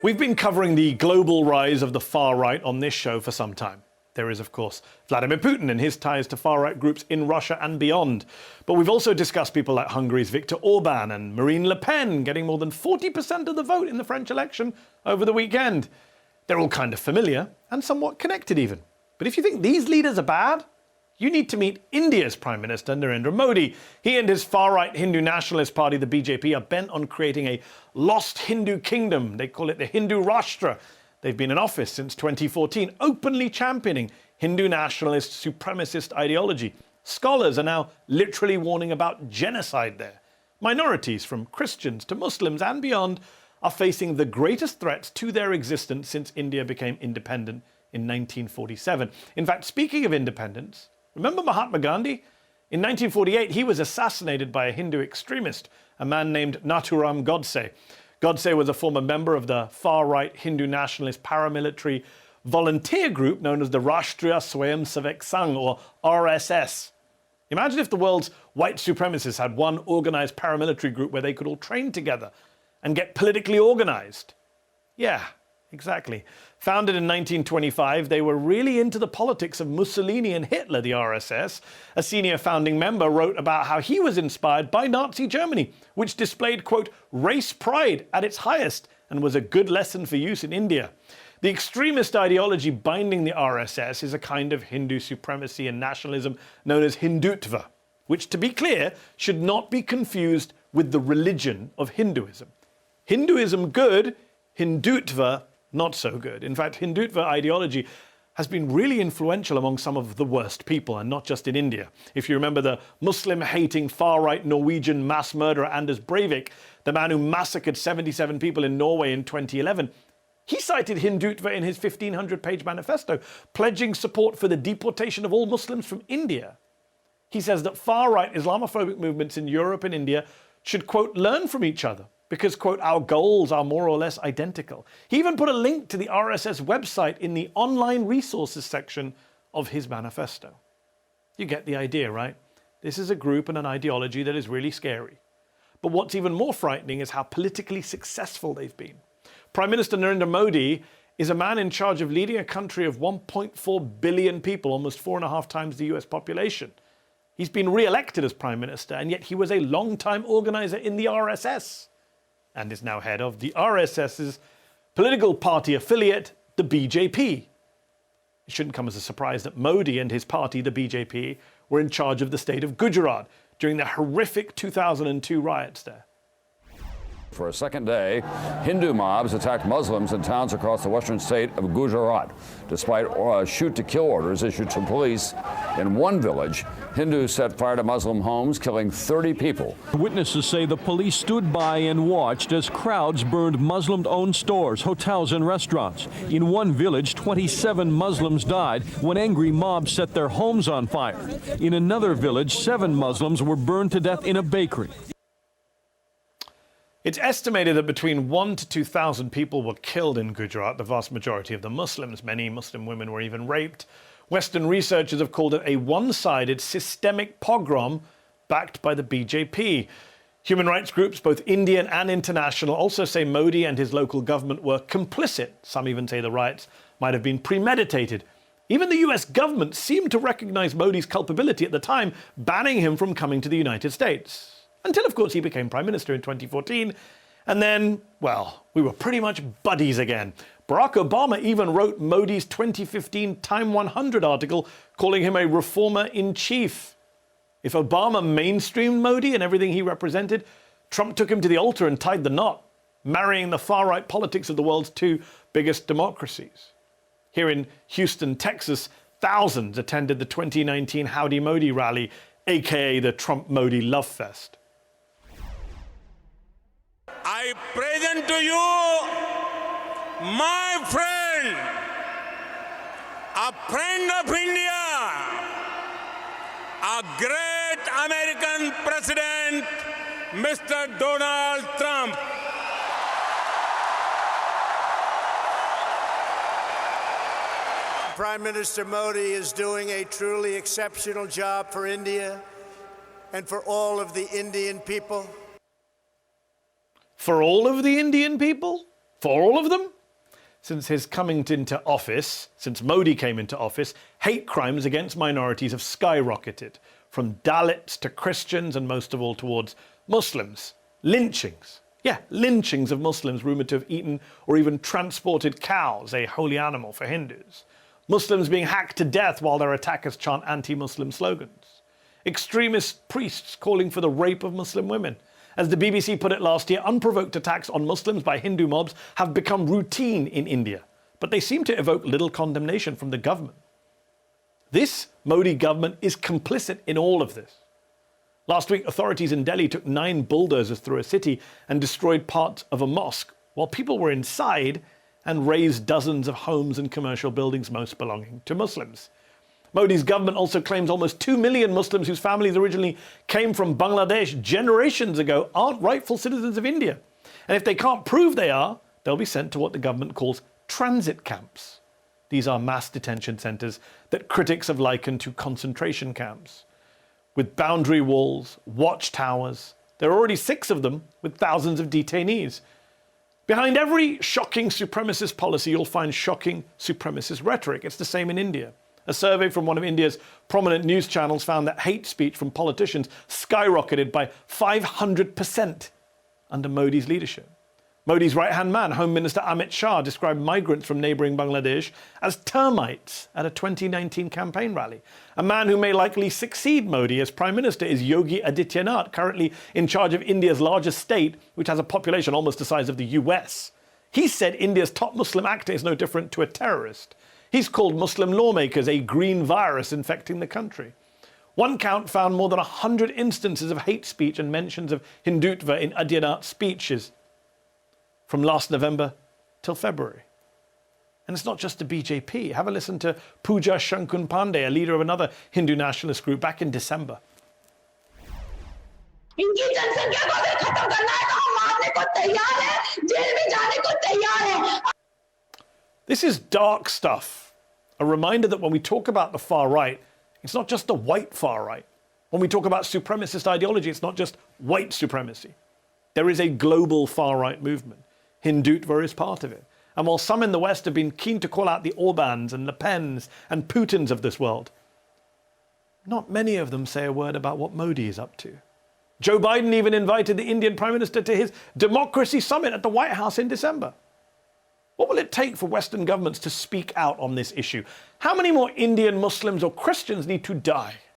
We've been covering the global rise of the far right on this show for some time. There is, of course, Vladimir Putin and his ties to far-right groups in Russia and beyond. But we've also discussed people like Hungary's Viktor Orban and Marine Le Pen getting more than 40% of the vote in the French election over the weekend. They're all kind of familiar and somewhat connected even. But if you think these leaders are bad, you need to meet India's Prime Minister Narendra Modi. He and his far-right Hindu nationalist party, the BJP, are bent on creating a lost Hindu kingdom. They call it the Hindu Rashtra. They've been in office since 2014, openly championing Hindu nationalist supremacist ideology. Scholars are now literally warning about genocide there. Minorities, from Christians to Muslims and beyond, are facing the greatest threats to their existence since India became independent in 1947. In fact, speaking of independence, remember Mahatma Gandhi? In 1948, he was assassinated by a Hindu extremist, a man named Nathuram Godse. Godse was a former member of the far-right Hindu nationalist paramilitary volunteer group known as the Rashtriya Swayamsevak Sangh, or RSS. Imagine if the world's white supremacists had one organized paramilitary group where they could all train together and get politically organized. Yeah, exactly. Founded in 1925, they were really into the politics of Mussolini and Hitler, the RSS. A senior founding member wrote about how he was inspired by Nazi Germany, which displayed, quote, race pride at its highest and was a good lesson for use in India. The extremist ideology binding the RSS is a kind of Hindu supremacy and nationalism known as Hindutva, which, to be clear, should not be confused with the religion of Hinduism. Hinduism good, Hindutva not so good. In fact, Hindutva ideology has been really influential among some of the worst people, and not just in India. If you remember the Muslim-hating far-right Norwegian mass murderer Anders Breivik, the man who massacred 77 people in Norway in 2011, he cited Hindutva in his 1,500-page manifesto, pledging support for the deportation of all Muslims from India. He says that far-right Islamophobic movements in Europe and India should, quote, learn from each other, because, quote, our goals are more or less identical. He even put a link to the RSS website in the online resources section of his manifesto. You get the idea, right? This is a group and an ideology that is really scary. But what's even more frightening is how politically successful they've been. Prime Minister Narendra Modi is a man in charge of leading a country of 1.4 billion people, almost 4.5 times the US population. He's been re-elected as Prime Minister, and yet he was a long-time organizer in the RSS, and is now head of the RSS's political party affiliate, the BJP. It shouldn't come as a surprise that Modi and his party, the BJP, were in charge of the state of Gujarat during the horrific 2002 riots there. For a second day, Hindu mobs attacked Muslims in towns across the western state of Gujarat. Despite shoot-to-kill orders issued to police in one village, Hindus set fire to Muslim homes, killing 30 people. Witnesses say the police stood by and watched as crowds burned Muslim-owned stores, hotels, and restaurants. In one village, 27 Muslims died when angry mobs set their homes on fire. In another village, 7 Muslims were burned to death in a bakery. It's estimated that between 1,000 to 2,000 people were killed in Gujarat, the vast majority of them Muslims. Many Muslim women were even raped. Western researchers have called it a one-sided systemic pogrom backed by the BJP. Human rights groups, both Indian and international, also say Modi and his local government were complicit. Some even say the riots might have been premeditated. Even the US government seemed to recognize Modi's culpability at the time, banning him from coming to the United States. Until, of course, he became Prime Minister in 2014. And then, well, we were pretty much buddies again. Barack Obama even wrote Modi's 2015 Time 100 article calling him a reformer-in-chief. If Obama mainstreamed Modi and everything he represented, Trump took him to the altar and tied the knot, marrying the far-right politics of the world's 2 biggest democracies. Here in Houston, Texas, thousands attended the 2019 Howdy Modi rally, aka the Trump-Modi Love Fest. I present to you my friend, a friend of India, a great American president, Mr. Donald Trump. Prime Minister Modi is doing a truly exceptional job for India and for all of the Indian people. For all of the Indian people? For all of them? Since Modi came into office, hate crimes against minorities have skyrocketed, from Dalits to Christians and most of all towards Muslims. Lynchings. Yeah, lynchings of Muslims rumoured to have eaten or even transported cows, a holy animal for Hindus. Muslims being hacked to death while their attackers chant anti-Muslim slogans. Extremist priests calling for the rape of Muslim women. As the BBC put it last year, unprovoked attacks on Muslims by Hindu mobs have become routine in India, but they seem to evoke little condemnation from the government. This Modi government is complicit in all of this. Last week, authorities in Delhi took 9 bulldozers through a city and destroyed parts of a mosque while people were inside, and razed dozens of homes and commercial buildings, most belonging to Muslims. Modi's government also claims almost 2 million Muslims whose families originally came from Bangladesh generations ago aren't rightful citizens of India. And if they can't prove they are, they'll be sent to what the government calls transit camps. These are mass detention centres that critics have likened to concentration camps. With boundary walls, watchtowers, there are already 6 of them with thousands of detainees. Behind every shocking supremacist policy, you'll find shocking supremacist rhetoric. It's the same in India. A survey from one of India's prominent news channels found that hate speech from politicians skyrocketed by 500% under Modi's leadership. Modi's right-hand man, Home Minister Amit Shah, described migrants from neighbouring Bangladesh as termites at a 2019 campaign rally. A man who may likely succeed Modi as Prime Minister is Yogi Adityanath, currently in charge of India's largest state, which has a population almost the size of the US. He said India's top Muslim actor is no different to a terrorist. He's called Muslim lawmakers a green virus infecting the country. One count found more than 100 instances of hate speech and mentions of Hindutva in Adityanath's speeches from last November till February. And it's not just the BJP. Have a listen to Pooja Shankun Pandey, a leader of another Hindu nationalist group, back in December. This is dark stuff. A reminder that when we talk about the far right, it's not just the white far right. When we talk about supremacist ideology, it's not just white supremacy. There is a global far right movement. Hindutva is part of it. And while some in the West have been keen to call out the Orbans and Le Pens and Putins of this world, not many of them say a word about what Modi is up to. Joe Biden even invited the Indian Prime Minister to his democracy summit at the White House in December. What will it take for Western governments to speak out on this issue? How many more Indian Muslims or Christians need to die